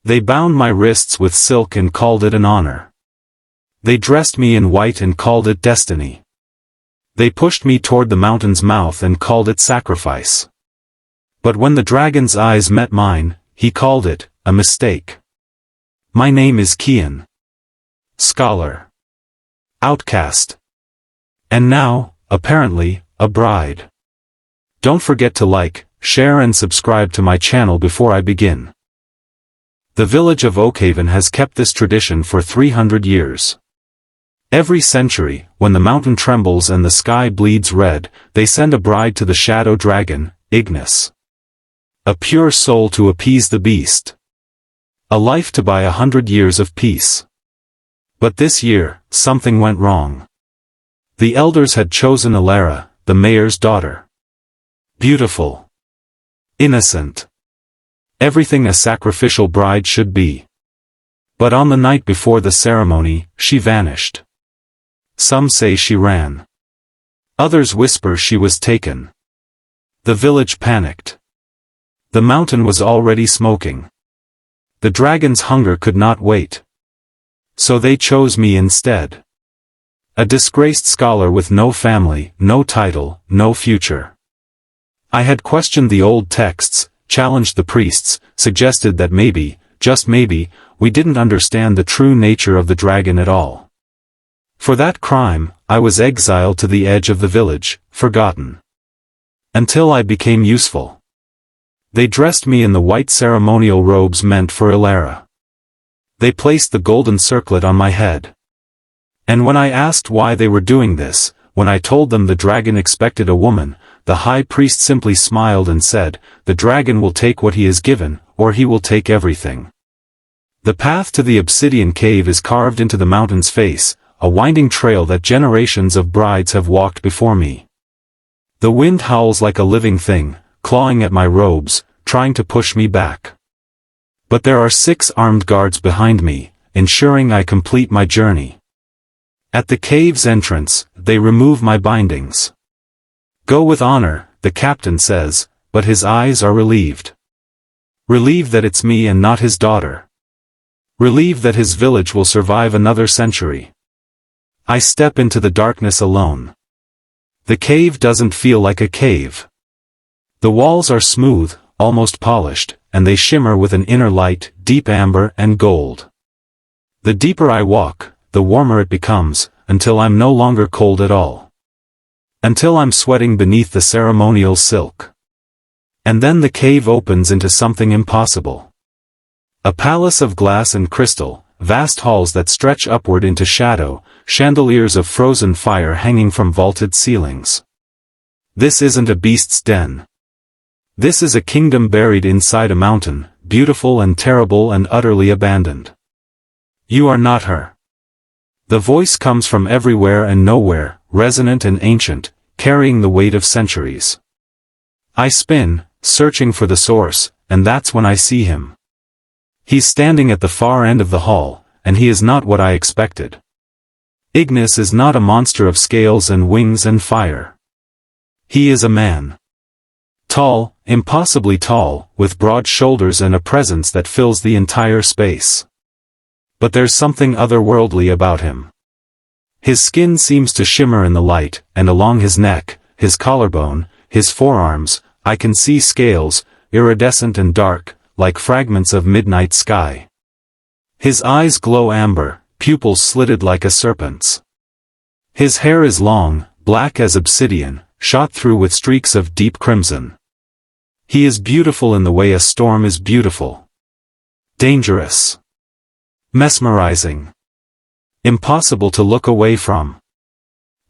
They bound my wrists with silk and called it an honor. They dressed me in white and called it destiny. They pushed me toward the mountain's mouth and called it sacrifice. But when the dragon's eyes met mine, he called it a mistake. My name is Cian. Scholar. Outcast. And now, apparently, a bride. Don't forget to like, share and subscribe to my channel before I begin. The village of Oakhaven has kept this tradition for 300 years. Every century, when the mountain trembles and the sky bleeds red, they send a bride to the shadow dragon, Ignis. A pure soul to appease the beast. A life to buy 100 years of peace. But this year, something went wrong. The elders had chosen Alara, the mayor's daughter. Beautiful. Innocent. Everything a sacrificial bride should be. But on the night before the ceremony, she vanished. Some say she ran. Others whisper she was taken. The village panicked. The mountain was already smoking. The dragon's hunger could not wait. So they chose me instead. A disgraced scholar with no family, no title, no future. I had questioned the old texts, challenged the priests, suggested that maybe, just maybe, we didn't understand the true nature of the dragon at all. For that crime, I was exiled to the edge of the village, forgotten. Until I became useful. They dressed me in the white ceremonial robes meant for Alara. They placed the golden circlet on my head. And when I asked why they were doing this, when I told them the dragon expected a woman, the high priest simply smiled and said, "The dragon will take what he is given, or he will take everything." The path to the obsidian cave is carved into the mountain's face, a winding trail that generations of brides have walked before me. The wind howls like a living thing, clawing at my robes, trying to push me back. But there are 6 armed guards behind me, ensuring I complete my journey. At the cave's entrance, they remove my bindings. "Go with honor," the captain says, but his eyes are relieved. Relieved that it's me and not his daughter. Relieved that his village will survive another century. I step into the darkness alone. The cave doesn't feel like a cave. The walls are smooth, almost polished, and they shimmer with an inner light, deep amber and gold. The deeper I walk, the warmer it becomes, until I'm no longer cold at all. Until I'm sweating beneath the ceremonial silk. And then the cave opens into something impossible. A palace of glass and crystal, vast halls that stretch upward into shadow, chandeliers of frozen fire hanging from vaulted ceilings. This isn't a beast's den. This is a kingdom buried inside a mountain, beautiful and terrible and utterly abandoned. You are not her. The voice comes from everywhere and nowhere, resonant and ancient, carrying the weight of centuries. I spin, searching for the source, and that's when I see him. He's standing at the far end of the hall, and he is not what I expected. Ignis is not a monster of scales and wings and fire. He is a man. Tall, impossibly tall, with broad shoulders and a presence that fills the entire space. But there's something otherworldly about him. His skin seems to shimmer in the light, and along his neck, his collarbone, his forearms, I can see scales, iridescent and dark, like fragments of midnight sky. His eyes glow amber, pupils slitted like a serpent's. His hair is long, black as obsidian, shot through with streaks of deep crimson. He is beautiful in the way a storm is beautiful. Dangerous. Mesmerizing. Impossible to look away from.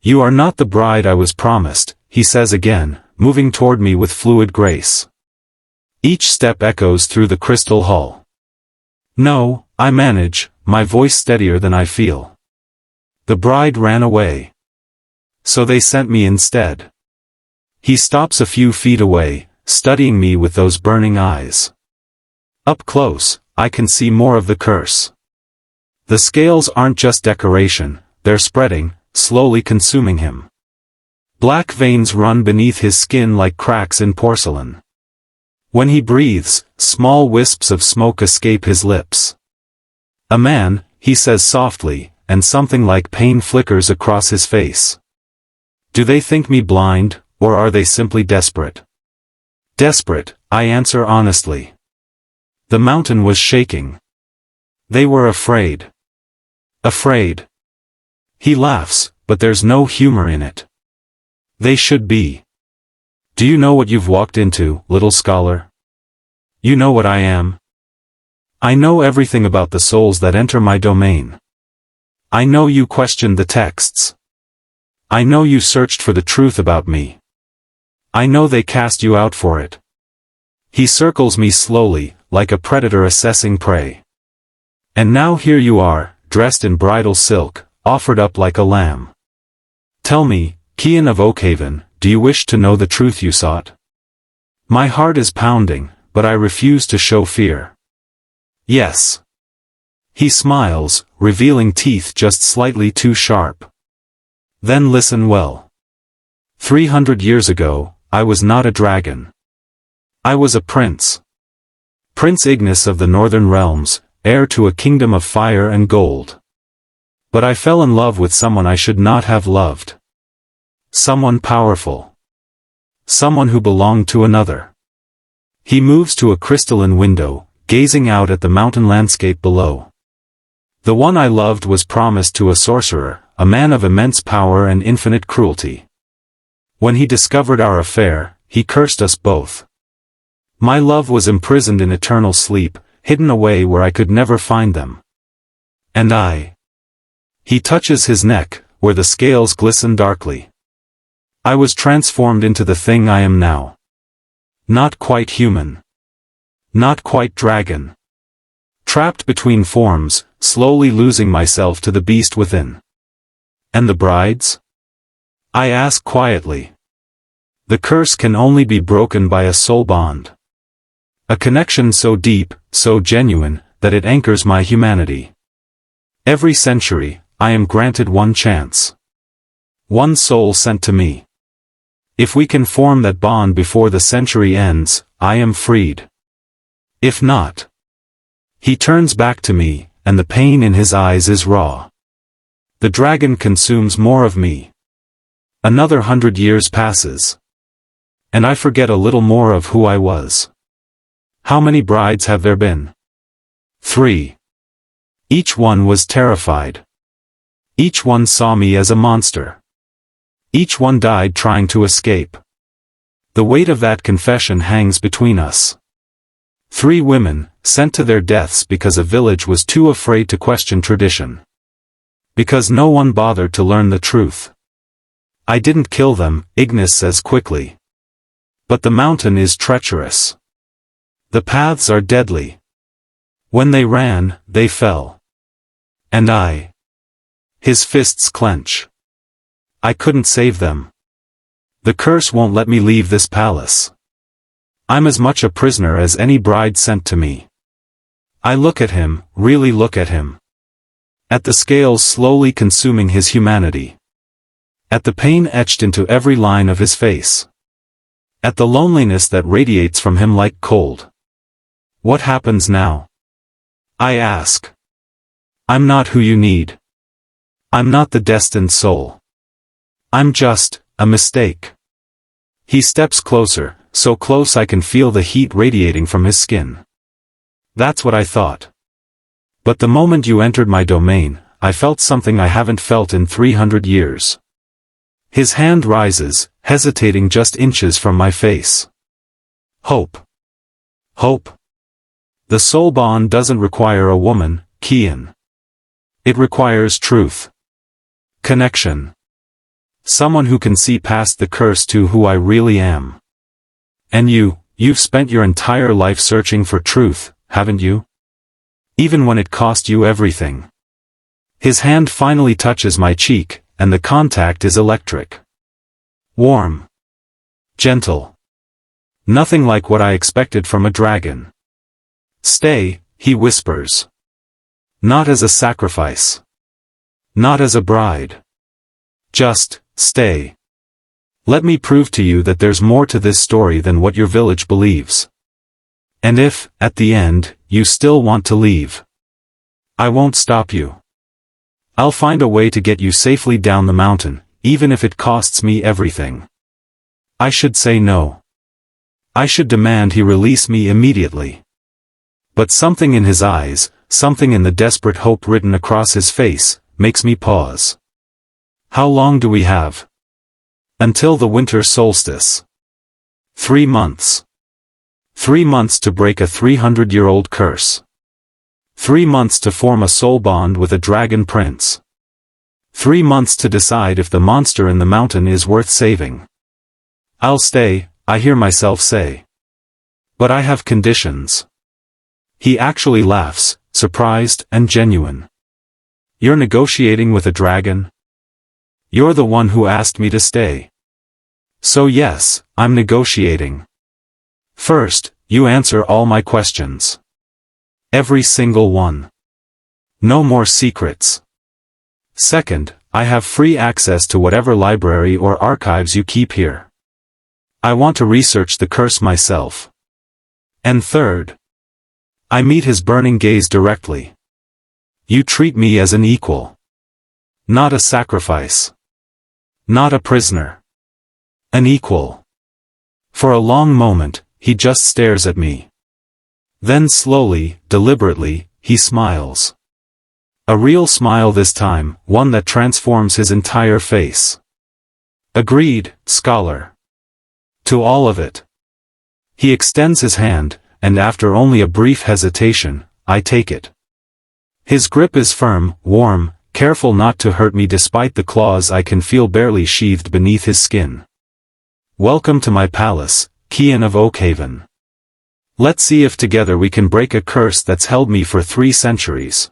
"You are not the bride I was promised," he says again, moving toward me with fluid grace. Each step echoes through the crystal hall. "No," I manage, my voice steadier than I feel. "The bride ran away. So they sent me instead." He stops a few feet away, studying me with those burning eyes. Up close, I can see more of the curse. The scales aren't just decoration, they're spreading, slowly consuming him. Black veins run beneath his skin like cracks in porcelain. When he breathes, small wisps of smoke escape his lips. A man, he says softly, and something like pain flickers across his face. Do they think me blind, or are they simply desperate? Desperate, I answer honestly. The mountain was shaking. They were afraid. Afraid. He laughs, but there's no humor in it. They should be. Do you know what you've walked into, little scholar? You know what I am? I know everything about the souls that enter my domain. I know you questioned the texts. I know you searched for the truth about me. I know they cast you out for it. He circles me slowly, like a predator assessing prey. And now here you are, dressed in bridal silk, offered up like a lamb. Tell me, Cian of Oakhaven, do you wish to know the truth you sought? My heart is pounding, but I refuse to show fear. Yes. He smiles, revealing teeth just slightly too sharp. Then listen well. 300 years ago, I was not a dragon. I was a prince. Prince Ignis of the Northern Realms, heir to a kingdom of fire and gold. But I fell in love with someone I should not have loved. Someone powerful. Someone who belonged to another. He moves to a crystalline window, gazing out at the mountain landscape below. The one I loved was promised to a sorcerer, a man of immense power and infinite cruelty. When he discovered our affair, he cursed us both. My love was imprisoned in eternal sleep, hidden away where I could never find them. And I. He touches his neck, where the scales glisten darkly. I was transformed into the thing I am now. Not quite human. Not quite dragon. Trapped between forms, slowly losing myself to the beast within. And the brides? I ask quietly. The curse can only be broken by a soul bond. A connection so deep, so genuine, that it anchors my humanity. Every century, I am granted one chance. One soul sent to me. If we can form that bond before the century ends, I am freed. If not. He turns back to me, and the pain in his eyes is raw. The dragon consumes more of me. Another 100 years passes. And I forget a little more of who I was. How many brides have there been? 3. Each one was terrified. Each one saw me as a monster. Each one died trying to escape. The weight of that confession hangs between us. 3 women, sent to their deaths because a village was too afraid to question tradition. Because no one bothered to learn the truth. I didn't kill them, Ignis says quickly. But the mountain is treacherous. The paths are deadly. When they ran, they fell. And I. His fists clench. I couldn't save them. The curse won't let me leave this palace. I'm as much a prisoner as any bride sent to me. I look at him, really look at him. At the scales slowly consuming his humanity. At the pain etched into every line of his face. At the loneliness that radiates from him like cold. What happens now? I ask. I'm not who you need. I'm not the destined soul. I'm just a mistake. He steps closer, so close I can feel the heat radiating from his skin. That's what I thought. But the moment you entered my domain, I felt something I haven't felt in 300 years. His hand rises, hesitating just inches from my face. Hope. Hope. The soul bond doesn't require a woman, Cian. It requires truth. Connection. Someone who can see past the curse to who I really am. And you've spent your entire life searching for truth, haven't you? Even when it cost you everything. His hand finally touches my cheek, and the contact is electric. Warm. Gentle. Nothing like what I expected from a dragon. Stay, he whispers. Not as a sacrifice. Not as a bride. Just, stay. Let me prove to you that there's more to this story than what your village believes. And if, at the end, you still want to leave, I won't stop you. I'll find a way to get you safely down the mountain, even if it costs me everything. I should say no. I should demand he release me immediately. But something in his eyes, something in the desperate hope written across his face, makes me pause. How long do we have? Until the winter solstice. 3 months. 3 months to break a 300-year-old curse. 3 months to form a soul bond with a dragon prince. 3 months to decide if the monster in the mountain is worth saving. I'll stay, I hear myself say. But I have conditions. He actually laughs, surprised and genuine. You're negotiating with a dragon? You're the one who asked me to stay. So yes, I'm negotiating. First, you answer all my questions. Every single one. No more secrets. Second, I have free access to whatever library or archives you keep here. I want to research the curse myself. And third, I meet his burning gaze directly. You treat me as an equal. Not a sacrifice. Not a prisoner. An equal. For a long moment, he just stares at me. Then slowly, deliberately, he smiles. A real smile this time, one that transforms his entire face. Agreed, scholar. To all of it. He extends his hand, and after only a brief hesitation, I take it. His grip is firm, warm, careful not to hurt me despite the claws I can feel barely sheathed beneath his skin. Welcome to my palace, Cian of Oakhaven. Let's see if together we can break a curse that's held me for 3 centuries.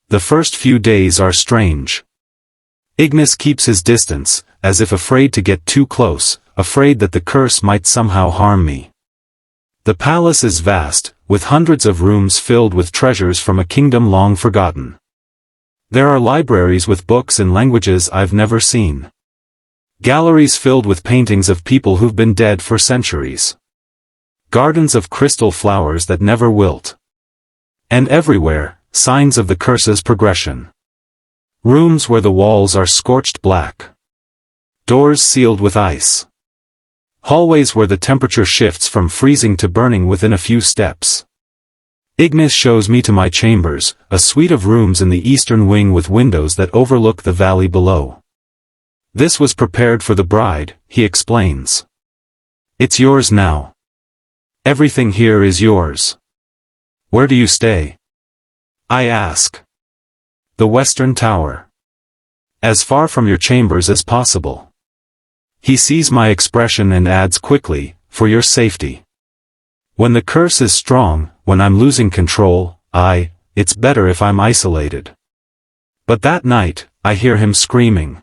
The first few days are strange. Ignis keeps his distance, as if afraid to get too close, afraid that the curse might somehow harm me. The palace is vast, with hundreds of rooms filled with treasures from a kingdom long forgotten. There are libraries with books in languages I've never seen. Galleries filled with paintings of people who've been dead for centuries. Gardens of crystal flowers that never wilt. And everywhere, signs of the curse's progression. Rooms where the walls are scorched black. Doors sealed with ice. Hallways where the temperature shifts from freezing to burning within a few steps. Ignis shows me to my chambers, a suite of rooms in the eastern wing with windows that overlook the valley below. This was prepared for the bride, he explains. It's yours now. Everything here is yours. Where do you stay? I ask. The Western Tower. As far from your chambers as possible. He sees my expression and adds quickly, for your safety. When the curse is strong, when I'm losing control, it's better if I'm isolated. But that night, I hear him screaming.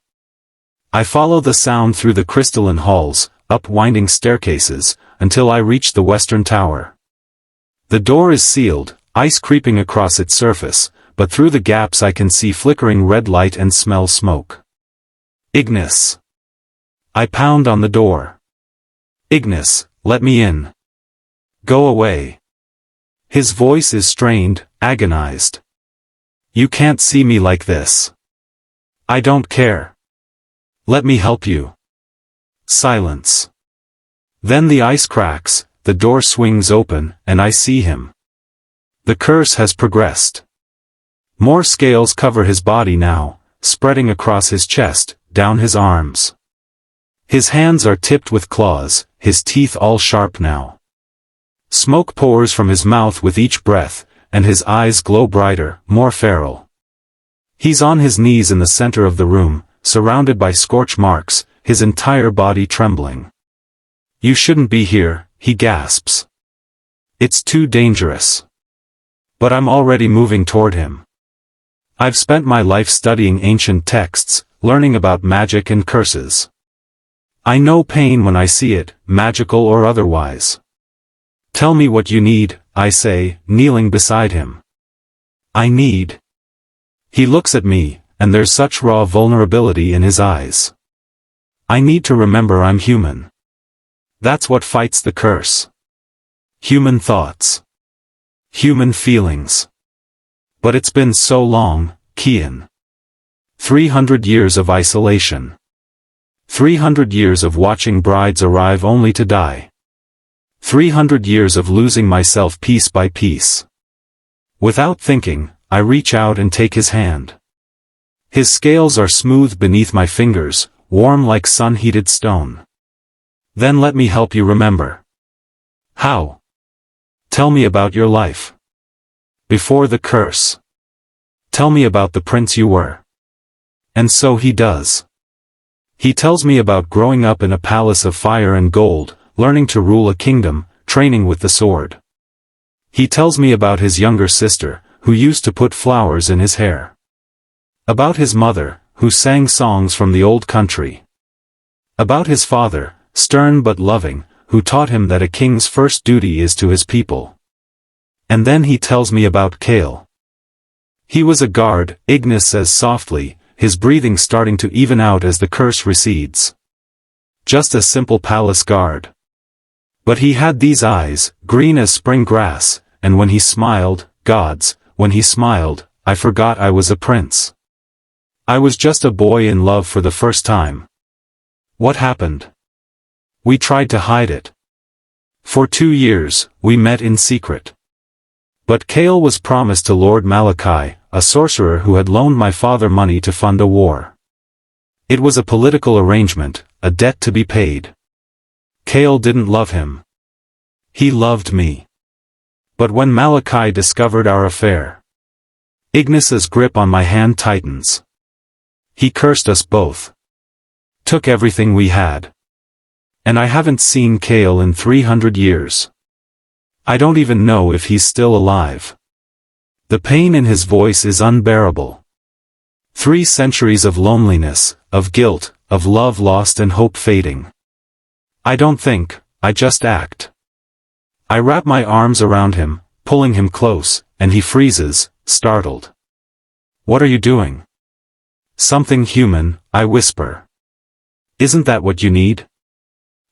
I follow the sound through the crystalline halls, up winding staircases, until I reach the Western Tower. The door is sealed, ice creeping across its surface, but through the gaps I can see flickering red light and smell smoke. Ignis. I pound on the door. Ignis, let me in. Go away. His voice is strained, agonized. You can't see me like this. I don't care. Let me help you. Silence. Then the ice cracks, the door swings open, and I see him. The curse has progressed. More scales cover his body now, spreading across his chest, down his arms. His hands are tipped with claws, his teeth all sharp now. Smoke pours from his mouth with each breath, and his eyes glow brighter, more feral. He's on his knees in the center of the room, surrounded by scorch marks, his entire body trembling. You shouldn't be here, he gasps. It's too dangerous. But I'm already moving toward him. I've spent my life studying ancient texts, learning about magic and curses. I know pain when I see it, magical or otherwise. Tell me what you need, I say, kneeling beside him. I need. He looks at me, and there's such raw vulnerability in his eyes. I need to remember I'm human. That's what fights the curse. human thoughts, human feelings. But it's been so long, Cian. 300 years of isolation. 300 years of watching brides arrive only to die. 300 years of losing myself piece by piece. Without thinking, I reach out and take his hand. His scales are smooth beneath my fingers, warm like sun-heated stone. Then let me help you remember. How? Tell me about your life. Before the curse. Tell me about the prince you were. And so he does. He tells me about growing up in a palace of fire and gold, learning to rule a kingdom, training with the sword. He tells me about his younger sister, who used to put flowers in his hair. About his mother, who sang songs from the old country. About his father, stern but loving, who taught him that a king's first duty is to his people. And then he tells me about Kale. He was a guard, Ignis says softly, his breathing starting to even out as the curse recedes. Just a simple palace guard. But he had these eyes, green as spring grass, and when he smiled, gods, when he smiled, I forgot I was a prince. I was just a boy in love for the first time. What happened? We tried to hide it. For 2 years, we met in secret. But Kale was promised to Lord Malachi, a sorcerer who had loaned my father money to fund a war. It was a political arrangement, a debt to be paid. Kale didn't love him. He loved me. But when Malachi discovered our affair, Ignis's grip on my hand tightens. He cursed us both. Took everything we had. And I haven't seen Kale in 300 years. I don't even know if he's still alive. The pain in his voice is unbearable. 3 centuries of loneliness, of guilt, of love lost and hope fading. I don't think, I just act. I wrap my arms around him, pulling him close, and he freezes, startled. What are you doing? Something human, I whisper. Isn't that what you need?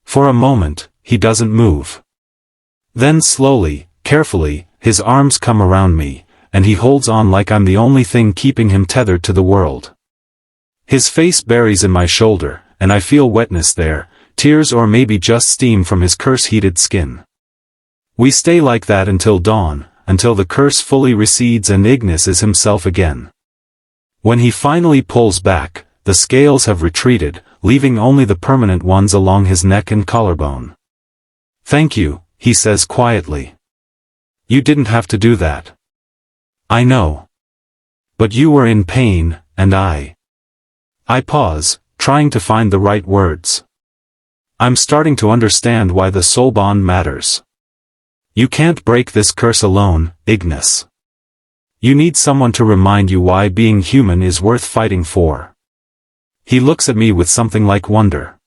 For a moment, he doesn't move. Then slowly, carefully, his arms come around me, and he holds on like I'm the only thing keeping him tethered to the world. His face buries in my shoulder, and I feel wetness there, tears or maybe just steam from his curse-heated skin. We stay like that until dawn, until the curse fully recedes and Ignis is himself again. When he finally pulls back, the scales have retreated, leaving only the permanent ones along his neck and collarbone. Thank you, he says quietly. You didn't have to do that. I know. But you were in pain, and I pause, trying to find the right words. I'm starting to understand why the soul bond matters. You can't break this curse alone, Ignis. You need someone to remind you why being human is worth fighting for. He looks at me with something like wonder.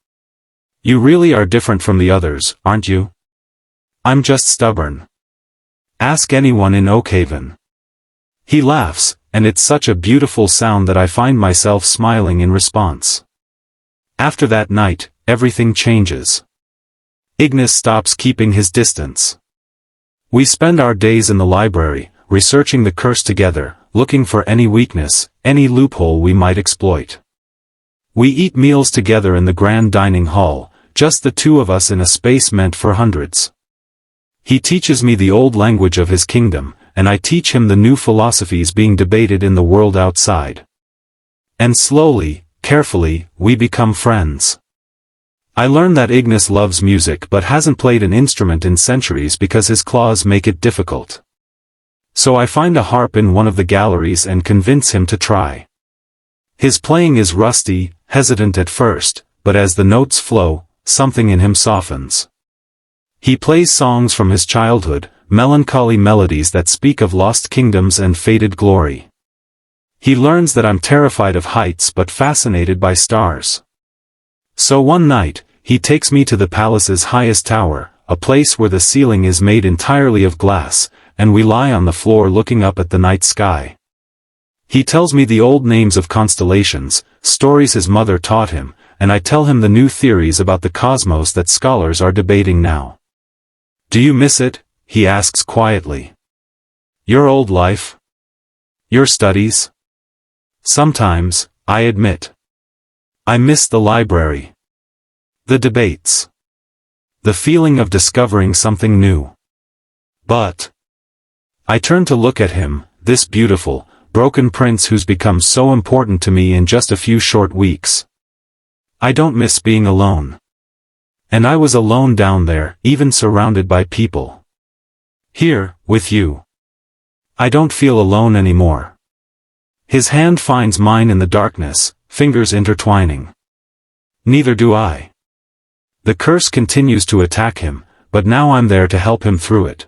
You really are different from the others, aren't you? I'm just stubborn. Ask anyone in Oakhaven. He laughs, and it's such a beautiful sound that I find myself smiling in response. After that night, everything changes. Ignis stops keeping his distance. We spend our days in the library, researching the curse together, looking for any weakness, any loophole we might exploit. We eat meals together in the grand dining hall, just the two of us in a space meant for hundreds. He teaches me the old language of his kingdom, and I teach him the new philosophies being debated in the world outside. And slowly, carefully, we become friends. I learn that Ignis loves music but hasn't played an instrument in centuries because his claws make it difficult. So I find a harp in one of the galleries and convince him to try. His playing is rusty, hesitant at first, but as the notes flow, something in him softens. He plays songs from his childhood, melancholy melodies that speak of lost kingdoms and faded glory. He learns that I'm terrified of heights but fascinated by stars. So one night, he takes me to the palace's highest tower, a place where the ceiling is made entirely of glass, and we lie on the floor looking up at the night sky. He tells me the old names of constellations, stories his mother taught him, and I tell him the new theories about the cosmos that scholars are debating now. Do you miss it, he asks quietly. Your old life? Your studies? Sometimes, I admit. I miss the library. The debates. The feeling of discovering something new. But I turn to look at him, this beautiful, broken prince who's become so important to me in just a few short weeks. I don't miss being alone. And I was alone down there, even surrounded by people. Here, with you. I don't feel alone anymore. His hand finds mine in the darkness, fingers intertwining. Neither do I. The curse continues to attack him, but now I'm there to help him through it.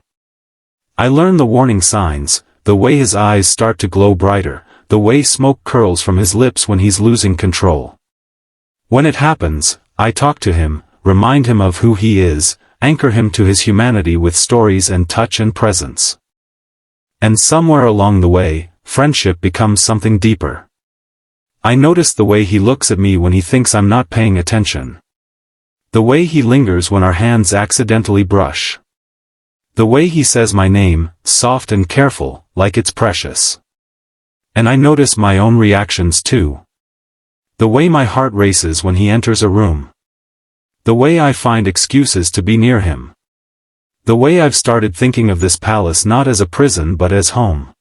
I learn the warning signs, the way his eyes start to glow brighter, the way smoke curls from his lips when he's losing control. When it happens, I talk to him, remind him of who he is, anchor him to his humanity with stories and touch and presence. And somewhere along the way, friendship becomes something deeper. I notice the way he looks at me when he thinks I'm not paying attention. The way he lingers when our hands accidentally brush. The way he says my name, soft and careful, like it's precious. And I notice my own reactions too. The way my heart races when he enters a room. The way I find excuses to be near him. The way I've started thinking of this palace not as a prison but as home.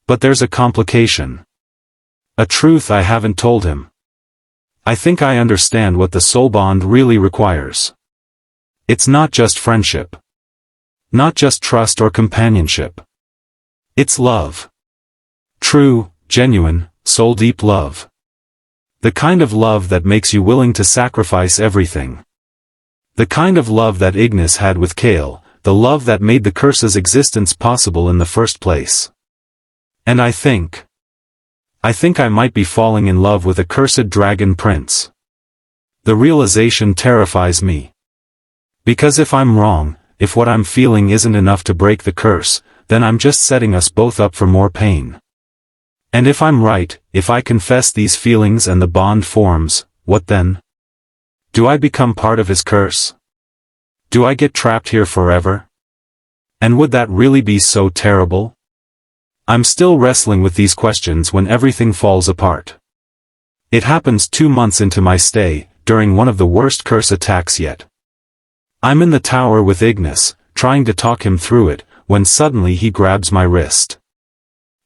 But there's a complication. A truth I haven't told him. I think I understand what the soul bond really requires. It's not just friendship. Not just trust or companionship. It's love. True, genuine, soul-deep love. The kind of love that makes you willing to sacrifice everything. The kind of love that Ignis had with Kale, the love that made the curse's existence possible in the first place. And I think I might be falling in love with a cursed dragon prince. The realization terrifies me. Because if I'm wrong, if what I'm feeling isn't enough to break the curse, then I'm just setting us both up for more pain. And if I'm right, if I confess these feelings and the bond forms, what then? Do I become part of his curse? Do I get trapped here forever? And would that really be so terrible? I'm still wrestling with these questions when everything falls apart. It happens 2 months into my stay, during one of the worst curse attacks yet. I'm in the tower with Ignis, trying to talk him through it, when suddenly he grabs my wrist.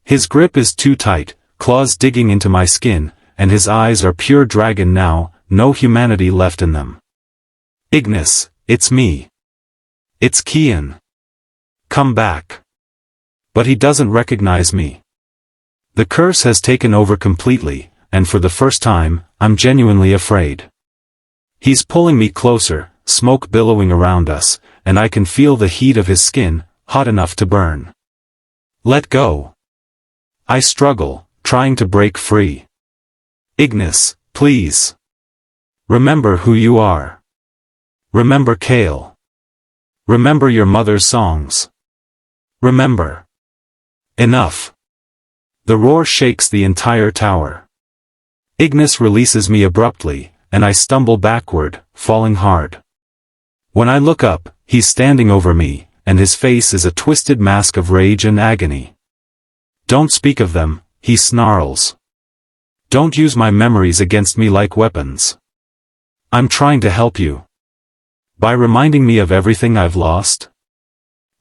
His grip is too tight, claws digging into my skin, and his eyes are pure dragon now, no humanity left in them. Ignis, it's me. It's Cian. Come back. But he doesn't recognize me. The curse has taken over completely, and for the first time, I'm genuinely afraid. He's pulling me closer, smoke billowing around us, and I can feel the heat of his skin, hot enough to burn. Let go. I struggle, trying to break free. Ignis, please. Remember who you are. Remember Kale. Remember your mother's songs. Remember. Enough. The roar shakes the entire tower. Ignis releases me abruptly, and I stumble backward, falling hard. When I look up, he's standing over me, and his face is a twisted mask of rage and agony. Don't speak of them, he snarls. Don't use my memories against me like weapons. I'm trying to help you. By reminding me of everything I've lost?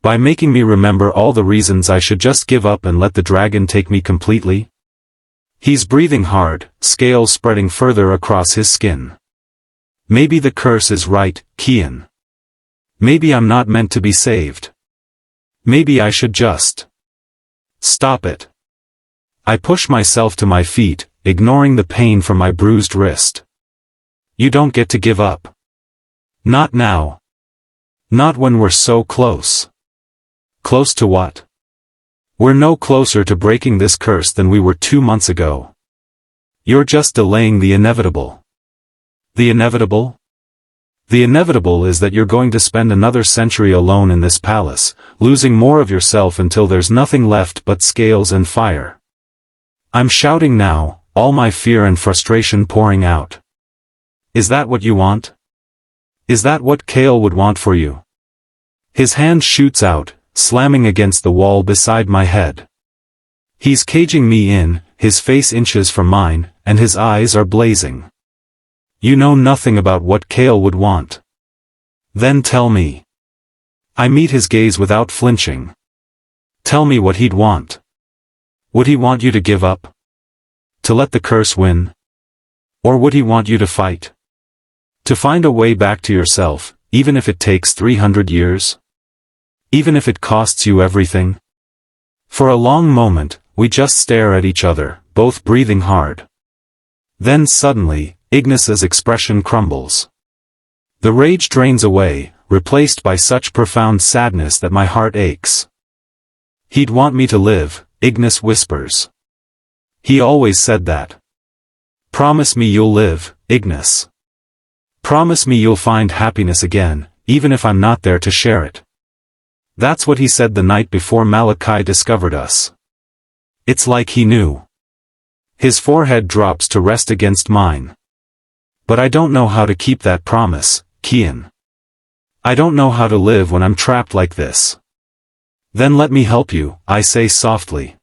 By making me remember all the reasons I should just give up and let the dragon take me completely? He's breathing hard, scales spreading further across his skin. Maybe the curse is right, Cian. Maybe I'm not meant to be saved. Maybe I should just stop it. I push myself to my feet, ignoring the pain from my bruised wrist. You don't get to give up. Not now. Not when we're so close. Close to what? We're no closer to breaking this curse than we were 2 months ago. You're just delaying the inevitable. The inevitable? The inevitable is that you're going to spend another century alone in this palace, losing more of yourself until there's nothing left but scales and fire. I'm shouting now, all my fear and frustration pouring out. Is that what you want? Is that what Kale would want for you? His hand shoots out, slamming against the wall beside my head. He's caging me in, his face inches from mine, and his eyes are blazing. You know nothing about what Kale would want. Then tell me. I meet his gaze without flinching. Tell me what he'd want. Would he want you to give up? To let the curse win? Or would he want you to fight? To find a way back to yourself, even if it takes 300 years? Even if it costs you everything? For a long moment, we just stare at each other, both breathing hard. Then suddenly, Ignis's expression crumbles. The rage drains away, replaced by such profound sadness that my heart aches. He'd want me to live, Ignis whispers. He always said that. Promise me you'll live, Ignis. Promise me you'll find happiness again, even if I'm not there to share it. That's what he said the night before Malachi discovered us. It's like he knew. His forehead drops to rest against mine. But I don't know how to keep that promise, Cian. I don't know how to live when I'm trapped like this. Then let me help you, I say softly.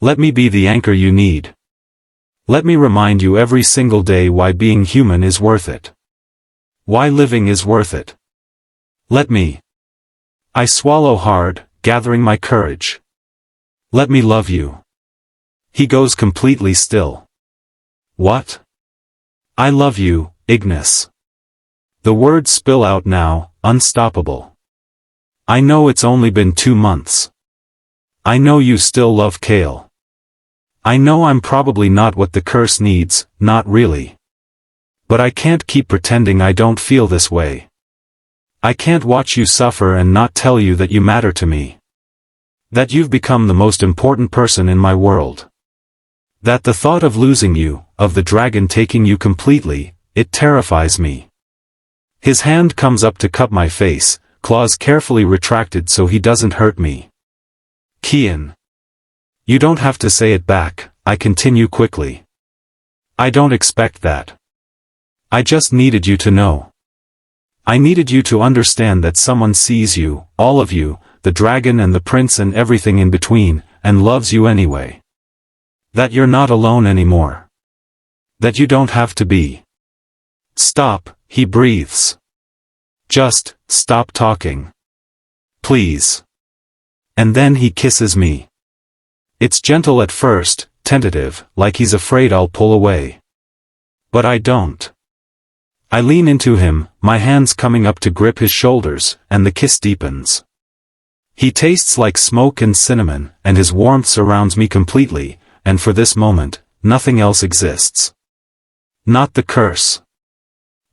Let me be the anchor you need. Let me remind you every single day why being human is worth it. Why living is worth it. Let me. I swallow hard, gathering my courage. Let me love you. He goes completely still. What? I love you, Ignis. The words spill out now, unstoppable. I know it's only been 2 months. I know you still love Kale. I know I'm probably not what the curse needs, not really. But I can't keep pretending I don't feel this way. I can't watch you suffer and not tell you that you matter to me. That you've become the most important person in my world. That the thought of losing you, of the dragon taking you completely, it terrifies me. His hand comes up to cup my face, claws carefully retracted so he doesn't hurt me. Cian. You don't have to say it back, I continue quickly. I don't expect that. I just needed you to know. I needed you to understand that someone sees you, all of you, the dragon and the prince and everything in between, and loves you anyway. That you're not alone anymore. That you don't have to be. Stop, he breathes. Just, stop talking. Please. And then he kisses me. It's gentle at first, tentative, like he's afraid I'll pull away. But I don't. I lean into him, my hands coming up to grip his shoulders, and the kiss deepens. He tastes like smoke and cinnamon, and his warmth surrounds me completely, and for this moment, nothing else exists. Not the curse.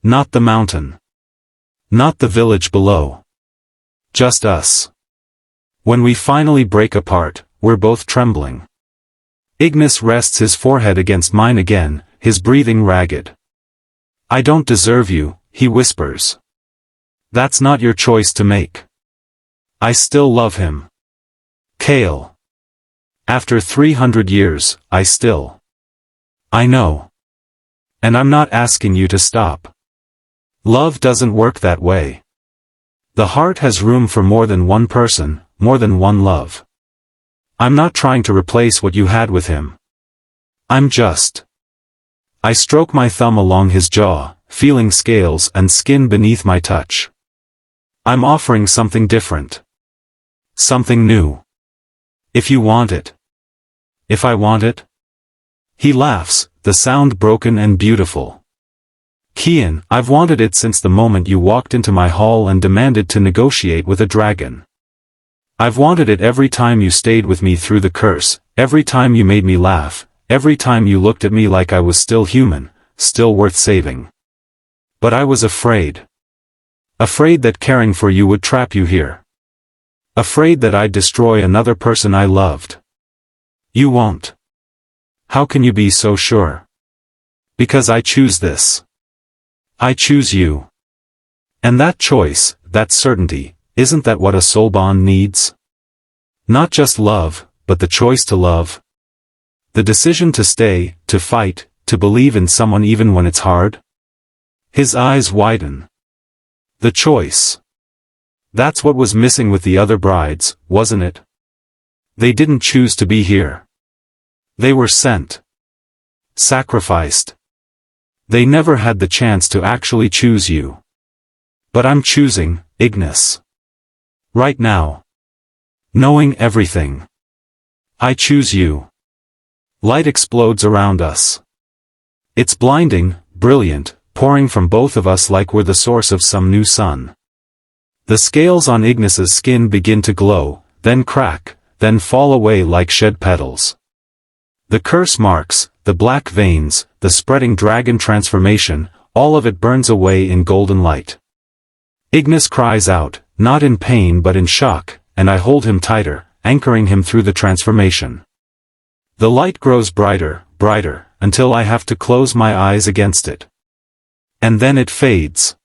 Not the mountain. Not the village below. Just us. When we finally break apart, we're both trembling. Ignis rests his forehead against mine again, his breathing ragged. I don't deserve you, he whispers. That's not your choice to make. I still love him. Kale. After 300 years, I still. I know. And I'm not asking you to stop. Love doesn't work that way. The heart has room for more than one person, more than one love. I'm not trying to replace what you had with him. I'm just. I stroke my thumb along his jaw, feeling scales and skin beneath my touch. I'm offering something different. Something new. If you want it. If I want it? He laughs, the sound broken and beautiful. Cian, I've wanted it since the moment you walked into my hall and demanded to negotiate with a dragon. I've wanted it every time you stayed with me through the curse, every time you made me laugh, every time you looked at me like I was still human, still worth saving. But I was afraid. Afraid that caring for you would trap you here. Afraid that I'd destroy another person I loved. You won't. How can you be so sure? Because I choose this. I choose you. And that choice, that certainty, isn't that what a soul bond needs? Not just love, but the choice to love. The decision to stay, to fight, to believe in someone even when it's hard. His eyes widen. The choice. That's what was missing with the other brides, wasn't it? They didn't choose to be here. They were sent. Sacrificed. They never had the chance to actually choose you. But I'm choosing, Ignis. Right now. Knowing everything. I choose you. Light explodes around us. It's blinding, brilliant, pouring from both of us like we're the source of some new sun. The scales on Ignis's skin begin to glow, then crack, then fall away like shed petals. The curse marks, the black veins, the spreading dragon transformation, all of it burns away in golden light. Ignis cries out, not in pain but in shock, and I hold him tighter, anchoring him through the transformation. The light grows brighter, brighter, until I have to close my eyes against it. And then it fades.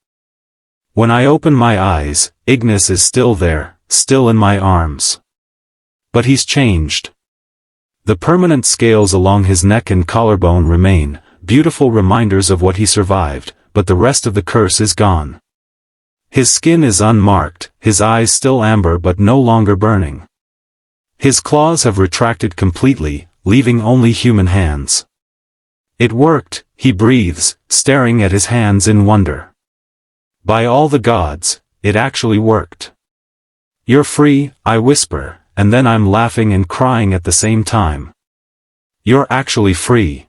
When I open my eyes, Ignis is still there, still in my arms. But he's changed. The permanent scales along his neck and collarbone remain, beautiful reminders of what he survived, but the rest of the curse is gone. His skin is unmarked, his eyes still amber but no longer burning. His claws have retracted completely, leaving only human hands. It worked, he breathes, staring at his hands in wonder. By all the gods, it actually worked. You're free, I whisper, and then I'm laughing and crying at the same time. You're actually free.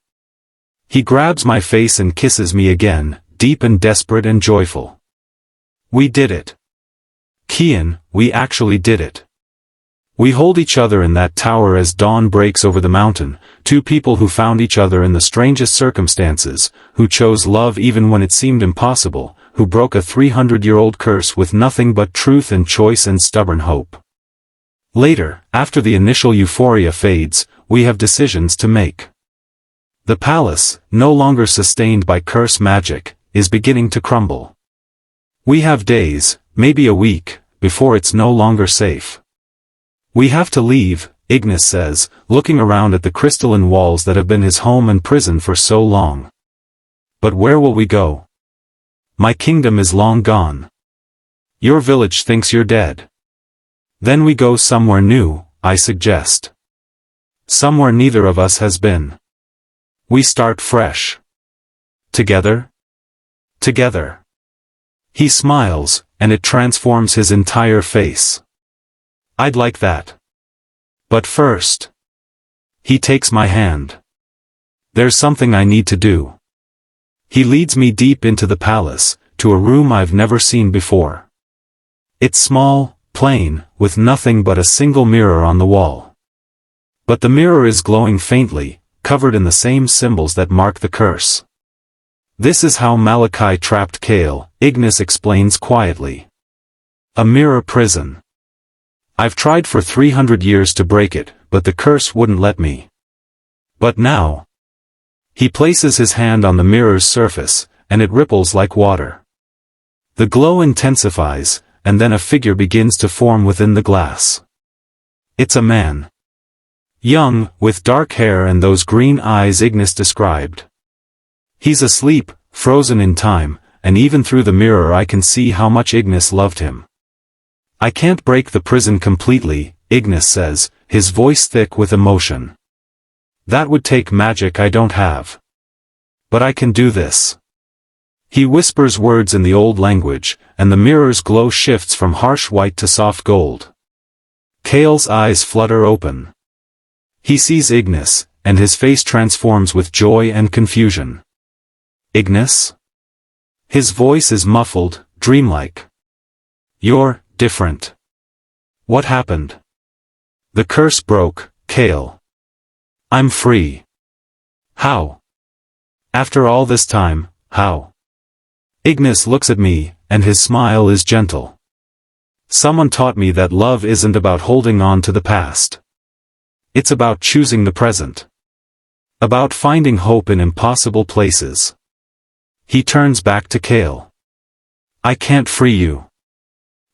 He grabs my face and kisses me again, deep and desperate and joyful. We did it. Cian, we actually did it. We hold each other in that tower as dawn breaks over the mountain, two people who found each other in the strangest circumstances, who chose love even when it seemed impossible, who broke a 300-year-old curse with nothing but truth and choice and stubborn hope. Later, after the initial euphoria fades, we have decisions to make. The palace, no longer sustained by curse magic, is beginning to crumble. We have days, maybe a week, before it's no longer safe. We have to leave, Ignis says, looking around at the crystalline walls that have been his home and prison for so long. But where will we go? My kingdom is long gone. Your village thinks you're dead. Then we go somewhere new, I suggest. Somewhere neither of us has been. We start fresh. Together? Together. He smiles, and it transforms his entire face. I'd like that. But first. He takes my hand. There's something I need to do. He leads me deep into the palace, to a room I've never seen before. It's small, plain, with nothing but a single mirror on the wall. But the mirror is glowing faintly, covered in the same symbols that mark the curse. This is how Malachi trapped Kale, Ignis explains quietly. A mirror prison. I've tried for 300 years to break it, but the curse wouldn't let me. But now. He places his hand on the mirror's surface, and it ripples like water. The glow intensifies, and then a figure begins to form within the glass. It's a man. Young, with dark hair and those green eyes Ignis described. He's asleep, frozen in time, and even through the mirror I can see how much Ignis loved him. I can't break the prison completely, Ignis says, his voice thick with emotion. That would take magic I don't have. But I can do this. He whispers words in the old language, and the mirror's glow shifts from harsh white to soft gold. Kale's eyes flutter open. He sees Ignis, and his face transforms with joy and confusion. Ignis? His voice is muffled, dreamlike. You're different. What happened? The curse broke, Kale. I'm free. How? After all this time, how? Ignis looks at me, and his smile is gentle. Someone taught me that love isn't about holding on to the past. It's about choosing the present. About finding hope in impossible places. He turns back to Kale. I can't free you.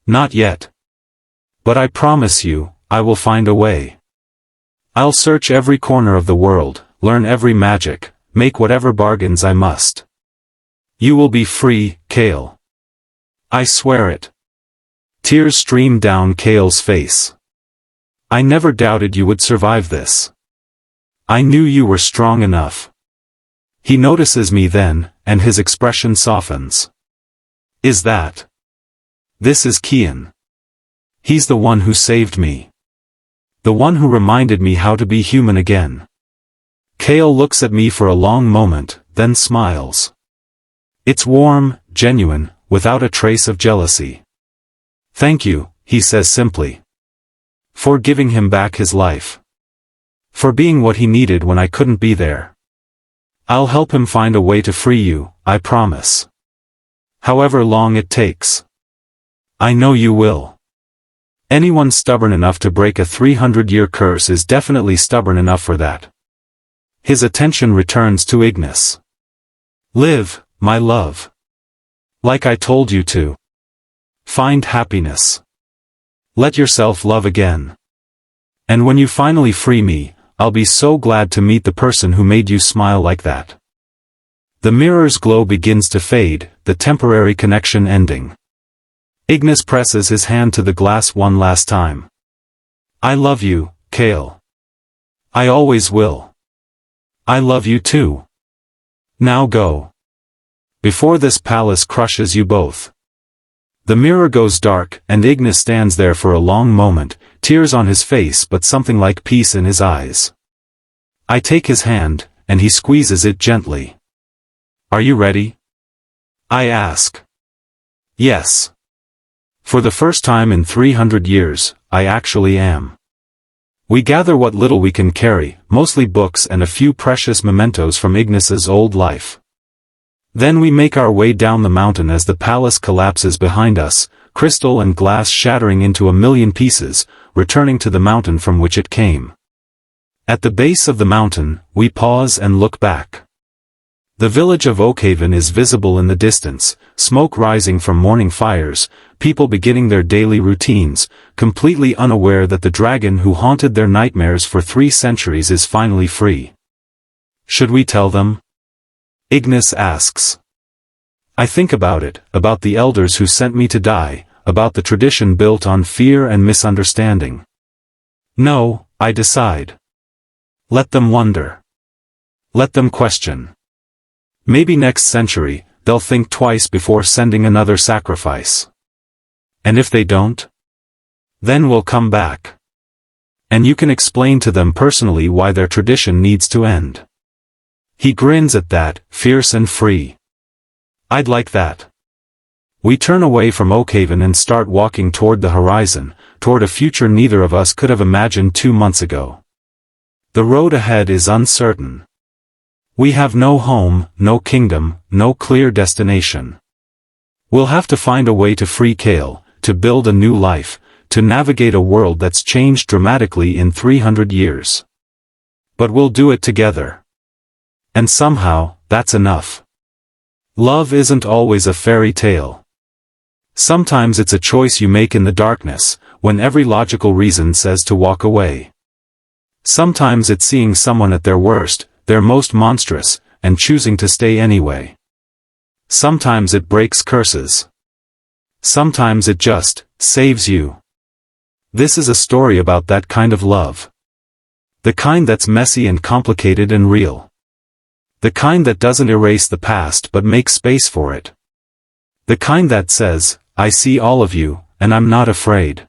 Not yet. But I promise you, I will find a way. I'll search every corner of the world, learn every magic, make whatever bargains I must. You will be free, Kale. I swear it. Tears stream down Kale's face. I never doubted you would survive this. I knew you were strong enough. He notices me then, and his expression softens. Is that? This is Cian. He's the one who saved me. The one who reminded me how to be human again. Kale looks at me for a long moment, then smiles. It's warm, genuine, without a trace of jealousy. Thank you, he says simply. For giving him back his life. For being what he needed when I couldn't be there. I'll help him find a way to free you, I promise. However long it takes. I know you will. Anyone stubborn enough to break a 300-year curse is definitely stubborn enough for that. His attention returns to Ignis. Live, my love. Like I told you to. Find happiness. Let yourself love again. And when you finally free me, I'll be so glad to meet the person who made you smile like that. The mirror's glow begins to fade, the temporary connection ending. Ignis presses his hand to the glass one last time. I love you, Kale. I always will. I love you too. Now go. Before this palace crushes you both. The mirror goes dark, and Ignis stands there for a long moment, tears on his face but something like peace in his eyes. I take his hand, and he squeezes it gently. Are you ready? I ask. Yes. For the first time in 300 years, I actually am. We gather what little we can carry, mostly books and a few precious mementos from Ignis's old life. Then we make our way down the mountain as the palace collapses behind us, crystal and glass shattering into a million pieces, returning to the mountain from which it came. At the base of the mountain, we pause and look back. The village of Oakhaven is visible in the distance, smoke rising from morning fires, people beginning their daily routines, completely unaware that the dragon who haunted their nightmares for 3 centuries is finally free. Should we tell them? Ignis asks. I think about it, about the elders who sent me to die, about the tradition built on fear and misunderstanding. No, I decide. Let them wonder. Let them question. Maybe next century, they'll think twice before sending another sacrifice. And if they don't? Then we'll come back. And you can explain to them personally why their tradition needs to end. He grins at that, fierce and free. I'd like that. We turn away from Oakhaven and start walking toward the horizon, toward a future neither of us could have imagined 2 months ago. The road ahead is uncertain. We have no home, no kingdom, no clear destination. We'll have to find a way to free Kale, to build a new life, to navigate a world that's changed dramatically in 300 years. But we'll do it together. And somehow, that's enough. Love isn't always a fairy tale. Sometimes it's a choice you make in the darkness, when every logical reason says to walk away. Sometimes it's seeing someone at their worst, their most monstrous, and choosing to stay anyway. Sometimes it breaks curses. Sometimes it just saves you. This is a story about that kind of love. The kind that's messy and complicated and real. The kind that doesn't erase the past but makes space for it. The kind that says, I see all of you, and I'm not afraid.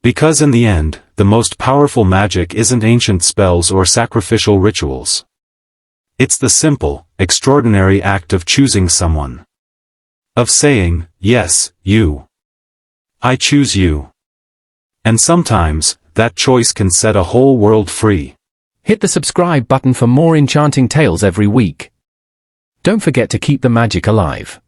Because in the end, the most powerful magic isn't ancient spells or sacrificial rituals. It's the simple, extraordinary act of choosing someone. Of saying, yes, you. I choose you. And sometimes, that choice can set a whole world free. Hit the subscribe button for more enchanting tales every week. Don't forget to keep the magic alive.